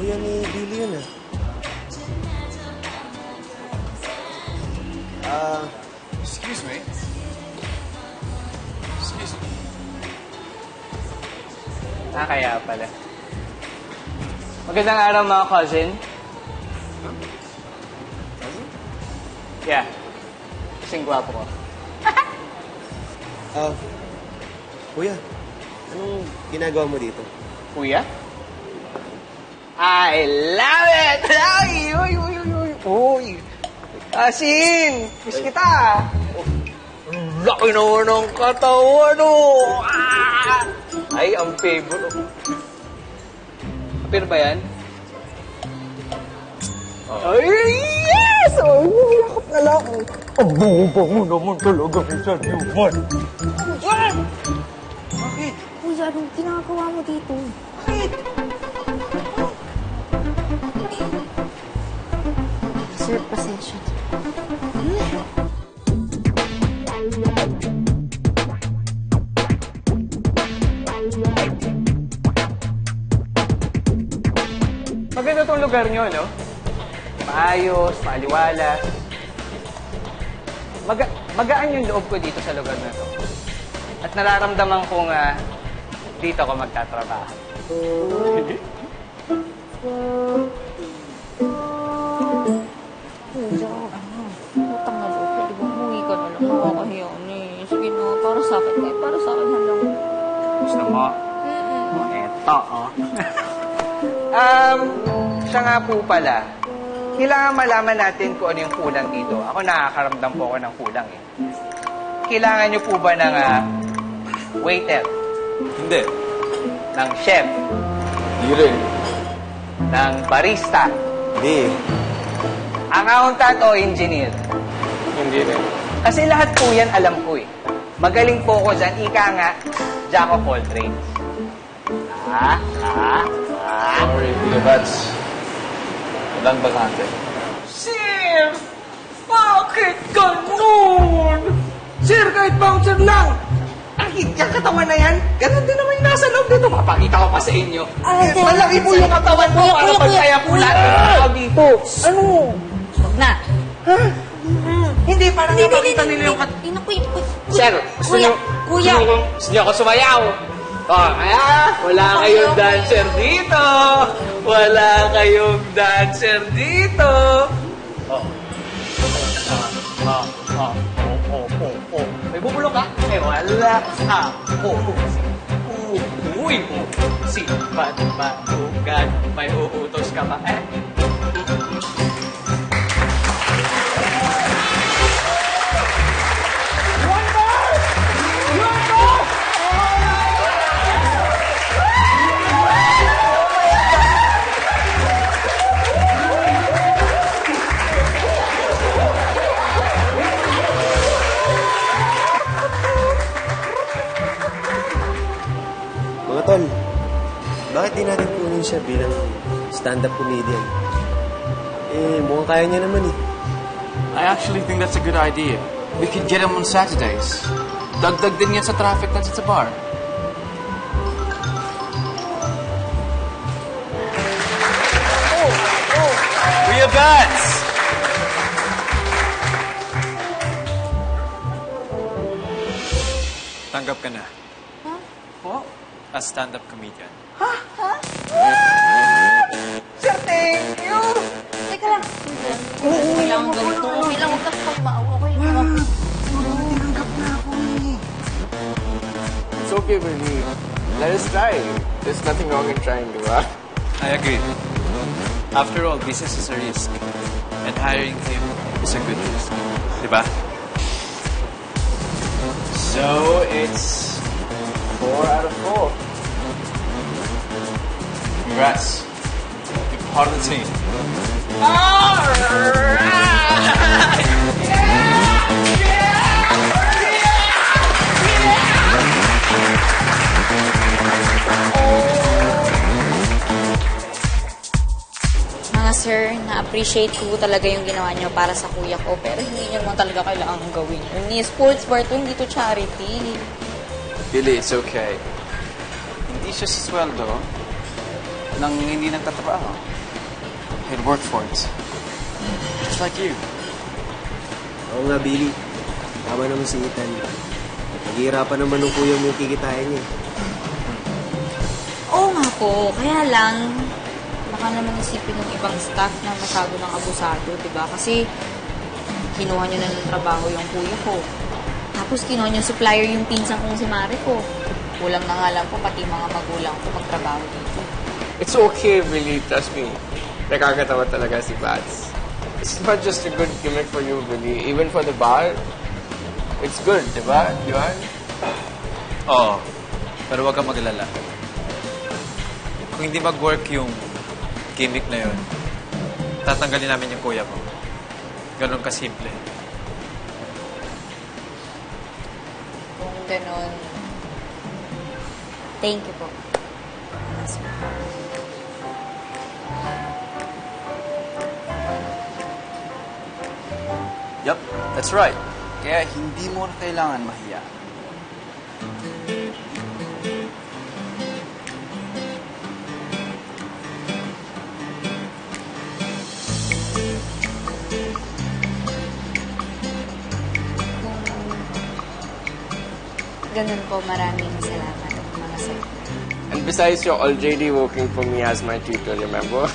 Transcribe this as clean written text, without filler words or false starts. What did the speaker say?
kuya ni Billy yun, Excuse me. Excuse me. Kaya pala. Magandang araw, mga cousin. Yeah. Kasing gwapo ko. kuya, anong ginagawa mo dito? Kuya? I love it! Ay! Uy, uy, uy, uy! Uy! Asin! Miss kita! Laki naman ng katawan, oh! Ah! Ay, ang favorite. Apir ba yan? Ay, yes! Oh, yakap na lang. Ang buba mo naman talaga, Mr. Newman. Bakit? Kuya, anong ginagawa mo dito? Bakit? Sir, pasensya. Maganda tong lugar nyo, no? Maayos, maaliwalas. Magaan yung loob ko dito sa lugar na to. At nararamdaman kong dito ako magtatrabaho. Kuya, utang na loob. Pwede ba umuwi ka na lang? Nakakahiya na eh. Sige na, para sa akin. Eh, para sa akin na lang. Gusto mo? Eto, oh. Siya nga po pala. Kailangan malaman natin kung ano yung kulang dito. Ako nakakaramdam po ako ng kulang eh. Kailangan niyo po ba ng waiter? Hindi. Ng chef? Hindi rin. Ng barista? Hindi. Accountant o engineer? Hindi rin. Kasi lahat po yan alam ko eh. Magaling po ko dyan. Ika nga, jack of all trades. Sorry, Kuya Bats. Walang bakante. Sir! Bakit ganun? Sir, kahit bouncer lang! Ang hityang katawan na yan, ganun din naman yung nasa loob dito. Papakita ko pa sa inyo. Malaki po yung katawan mo para pagkaya po lahat ng tao dito. Ano? Huwag na. Hindi, parang napakita nila yung katawan. Sir, gusto niyo ako sumayaw? Wala kayong dancer dito. Wala kayong dancer dito. May bubulong ka? Eh, wala ako. Uy, si Batugan. May uutos ka ba? Mga tol, bakit di natin kunin siya bilang stand-up comedian? Eh, mukhang kaya niya naman eh. I actually think that's a good idea. We could get him on Saturdays. Dagdag din yan sa traffic natin sa bar. Kuya Bats! Tanggap ka na. Oh? As stand-up comedian. Sir, thank you! Teka lang. Kailangan ganito. Kailangan huwag ka pagmaawa ko yun. It's okay, baby. Let us try. There's nothing wrong in trying, di ba? I agree. After all, business is a risk. And hiring him is a good risk. Diba? So, it's 4 out of 4. Congrats. You're part of the team. Mga sir, na-appreciate ko talaga yung ginawa niyo para sa kuya ko. Pero hindi niyo naman talaga kailangan gawin yun. Ni sports bar to, hindi to charity. Billy, it's okay. Hindi siya sa sweldo. ng hindi nagtatrabaho. He'd work for it. Just like you. Oo nga, Billy. Tama naman si Ethan. Naghihirapan naman ng kuya mo yung kikitain niya. Oo nga po, kaya lang, baka naman isipin ng ibang staff na masyado ng abusado, di ba? Kasi kinuha niyo na ng trabaho yung kuya ko. Tapos kinuha niyo supplier yung pinsan kong si Mari ko. Kulang na nga lang po, pati mga magulang ko magtrabaho dito. It's okay, Billy. Trust me. Nakakatawa talaga si Bats. It's not just a good gimmick for you, Billy. Even for the bar, it's good, di ba, Johan? Oo. Pero huwag kang maglala. Kung hindi mag-work yung gimmick na yun, tatanggalin namin yung kuya ko. Ganon kasimple. Kung ganun, thank you po. Yup, that's right. Kaya hindi mo na kailangan mahiya. Ganun po, maraming salamat mga sir. And besides, you're already working for me as my tutor, remember?